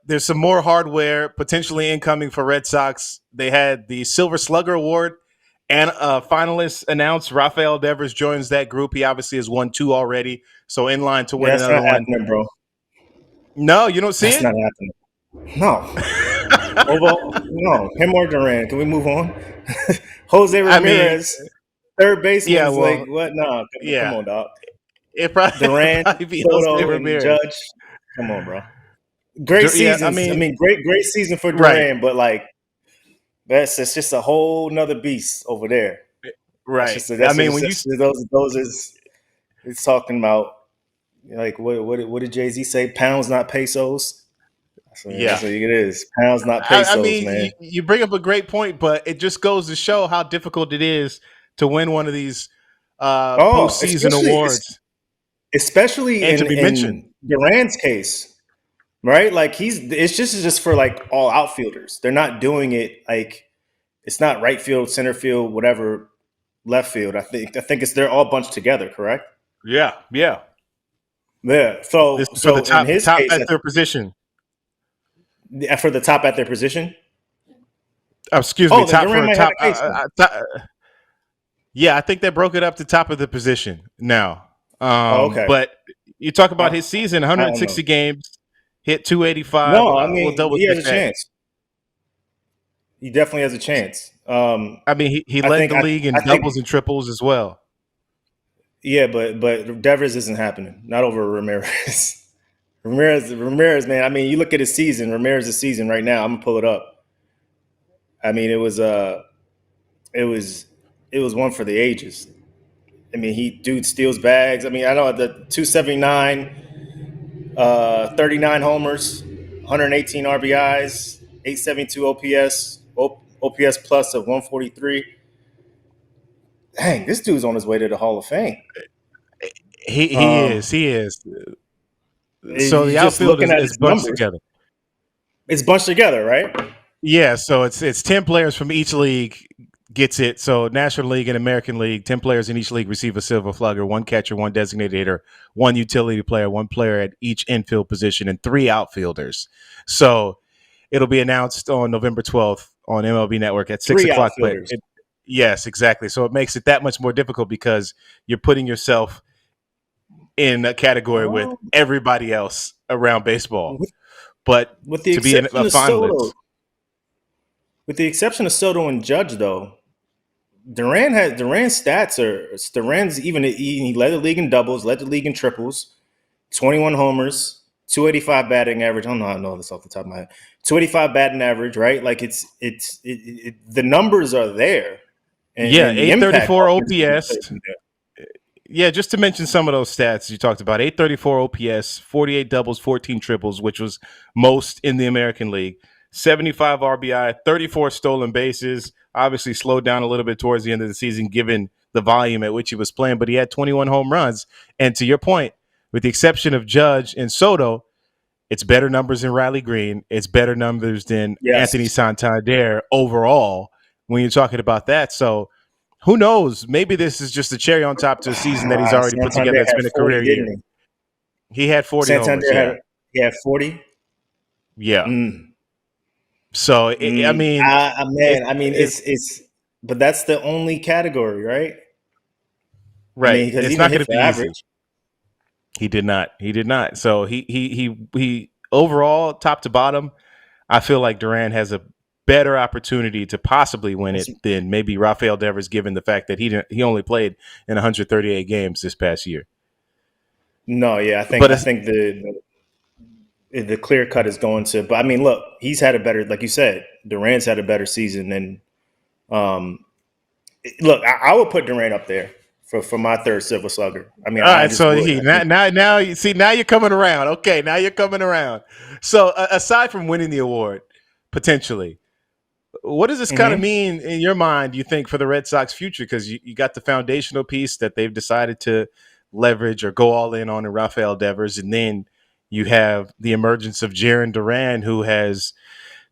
there's some more hardware potentially incoming for Red Sox. They had the Silver Slugger Award and finalists announced. Rafael Devers joins that group. He obviously has won 2 already, so in line to win That's another not one. happening, bro. No, you don't see That's it? not happening. No. No. Him or Duran. Can we move on? Jose I mean, Ramirez, third yeah, baseman's well, like, what? No, come yeah. on, dog. It'd Duran, probably be Jose Soto, and Ramirez. Judge. Come on, bro. Great Yeah, I seasons. mean, Great season for right, Duran, but like it's just a whole nother beast over there. right. I That's mean, just when you those is it's talking about like what did Jay-Z say? Pounds, not pesos. yeah, That's what it is. Pounds, not I pesos, mean, man. you bring up a great point, but it just goes to show how difficult it is to win one of these Oh, postseason awards especially and to be mentioned. in Duran's case, right? Like it's just for like all outfielders. They're not doing it like it's not right field, center field, whatever, left field. I think they're all bunched together, correct? Yeah, yeah. Yeah. This So is for the so in his top case, at their position. for the top at their position. Excuse me, Oh, then top Duran for a might have top. a case then. Yeah, I think they broke it up to top of the position now. Oh, okay. But you talk about his I, season, I don't know. 160 games, hit 285. No, I We'll mean double he has check a that. chance. He definitely has a chance. I mean, he I led think the league in I think doubles and triples as well. yeah, but Devers isn't happening. Not over Ramirez. Ramirez, man. I mean, you look at his season. Ramirez's season right now. I'm gonna pull it up. I mean, it was it was one for the ages. I mean, dude steals bags. I mean, I know the 279, 39 homers, 118 RBIs, 872 OPS, OPS plus of 143. Dang, this dude's on his way to the Hall of Fame. He Um, is. He is. So you the just outfield looking at is his bunched numbers. together. It's bunched together, right? Yeah, so it's 10 players from each league gets it. So National League and American League, 10 players in each league receive a Silver Slugger, 1 catcher, 1 designated hitter, 1 utility player, 1 player at each infield position, and 3 outfielders. So it'll be announced on November 12th on MLB Network at 6 Three o'clock. outfielders. Yes, exactly. So it makes it that much more difficult because you're putting yourself in a category with Oh, everybody else around baseball. But with the to be a exception of finalist, Soto, with the exception of Soto and Judge, though, Duran's stats are Duran's even he led the league in doubles, led the league in triples, 21 homers, 285 batting average. I don't know how to know this off the top of my head. 285 batting average, right? Like the numbers are there, and the impact 834 offensively OPS. Yeah, just to mention some of those stats you talked about: 834 OPS, 48 doubles, 14 triples, which was most in the American League. 75 RBI, 34 stolen bases. Obviously slowed down a little bit towards the end of the season given the volume at which he was playing, but he had 21 home runs. And to your point, with the exception of Judge and Soto, it's better numbers than Riley Green. It's better numbers than Yes. Anthony Santander overall when you're talking about that. So who knows? Maybe this is just a cherry on top to a season that he's already put together. Santander It's had been a 40, career year. didn't He had 40 homers. Santander had 40. Yeah. Mm. So I mean, Man, I mean, it's, but that's the only category, right? I right. mean, because It's even not going hit to for be easy. average. He did not. He did not. So he overall, top to bottom, I feel like Duran has a better opportunity to possibly win it than maybe Rafael Devers, given the fact that he only played in 138 games this past year. No, yeah, I think the clear cut is going to. But I mean, look, he's had a better, like you said, Duran's had a better season than. Look, I would put Duran up there for my third Silver Slugger. I mean, all right. So now you see, now you're coming around. Okay, now you're coming around. So aside from winning the award, potentially, what does this kind of mean in your mind, you think, for the Red Sox future? Because you got the foundational piece that they've decided to leverage or go all in on in Rafael Devers, and then you have the emergence of Jarren Duran, who has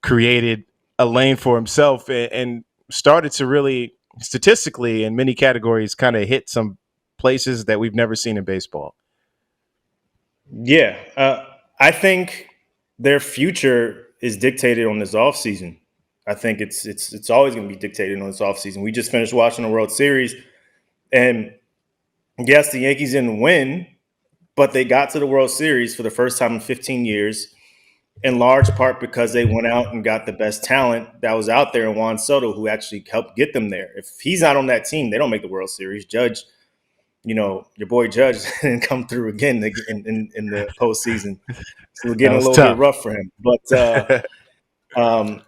created a lane for himself and started to really, statistically, in many categories, kind of hit some places that we've never seen in baseball. Yeah, I think their future is dictated on this offseason. I think it's always going to be dictated on this offseason. We just finished watching the World Series, and yes, the Yankees didn't win, but they got to the World Series for the first time in 15 years, in large part because they went out and got the best talent that was out there in Juan Soto, who actually helped get them there. If he's not on that team, they don't make the World Series. Judge, your boy Judge didn't come through again in the postseason. So we're That getting a was little bit tough. rough for him. But um,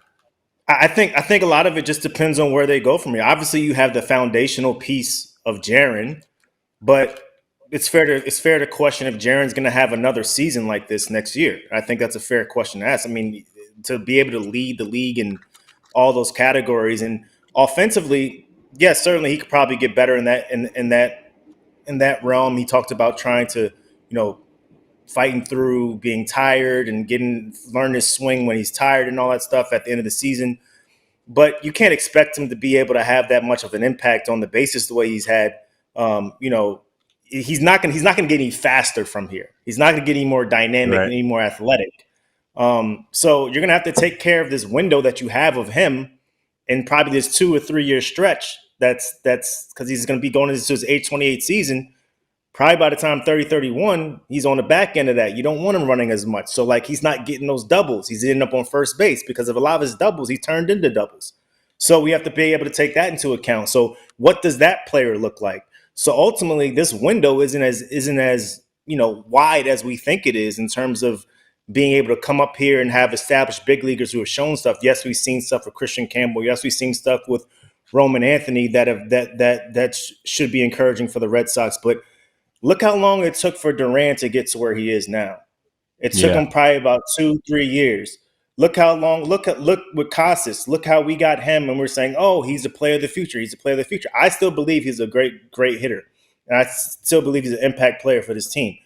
I think a lot of it just depends on where they go from here. Obviously, you have the foundational piece of Jarren, but it's fair to question if Jarren's going to have another season like this next year. I think that's a fair question to ask. I mean, to be able to lead the league in all those categories and offensively, yes, certainly he could probably get better in that realm. He talked about trying to, fighting through being tired and learn his swing when he's tired and all that stuff at the end of the season. But you can't expect him to be able to have that much of an impact on the basis the way he's had. He's not gonna get any faster from here. He's not gonna get any more dynamic, Right. any more athletic. So you're gonna have to take care of this window that you have of him in probably this 2 or 3 year stretch. That's because he's gonna be going into his age 28 season. Probably by the time 30, 31, he's on the back end of that. You don't want him running as much. So, like, he's not getting those doubles. He's ending up on first base because of a lot of his doubles, he turned into doubles. So we have to be able to take that into account. So what does that player look like? So ultimately, this window isn't as wide as we think it is in terms of being able to come up here and have established big leaguers who have shown stuff. Yes, we've seen stuff with Christian Campbell. Yes, we've seen stuff with Roman Anthony that should be encouraging for the Red Sox. But look how long it took for Duran to get to where he is now. It took Yeah. him probably about 2-3 years. Look how long. Look with Casas. Look how we got him, and we're saying, "Oh, he's a player of the future. He's a player of the future." I still believe he's a great hitter, and I still believe he's an impact player for this team.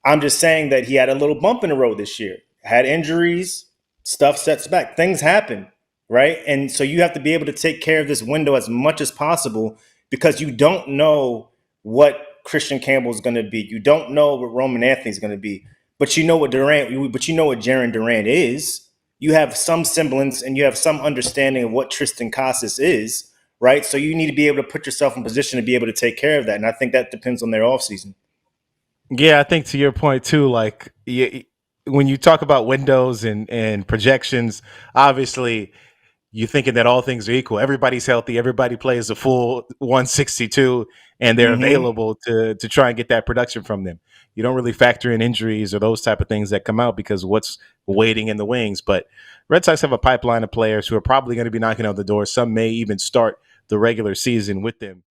I'm just saying that he had a little bump in the road this year. Had injuries, stuff sets back. Things happen, right? And so you have to be able to take care of this window as much as possible because you don't know what Christian Campbell is going to be. You don't know what Roman Anthony is going to be, but you know what Jarren Duran is. You have some semblance and you have some understanding of what Tristan Casas is, right? So you need to be able to put yourself in position to be able to take care of that. And I think that depends on their offseason. Yeah, I think to your point too, like when you talk about windows and projections, obviously you're thinking that all things are equal. Everybody's healthy. Everybody plays a full 162, and they're Mm-hmm. available to try and get that production from them. You don't really factor in injuries or those type of things that come out because what's waiting in the wings. But Red Sox have a pipeline of players who are probably going to be knocking on the door. Some may even start the regular season with them.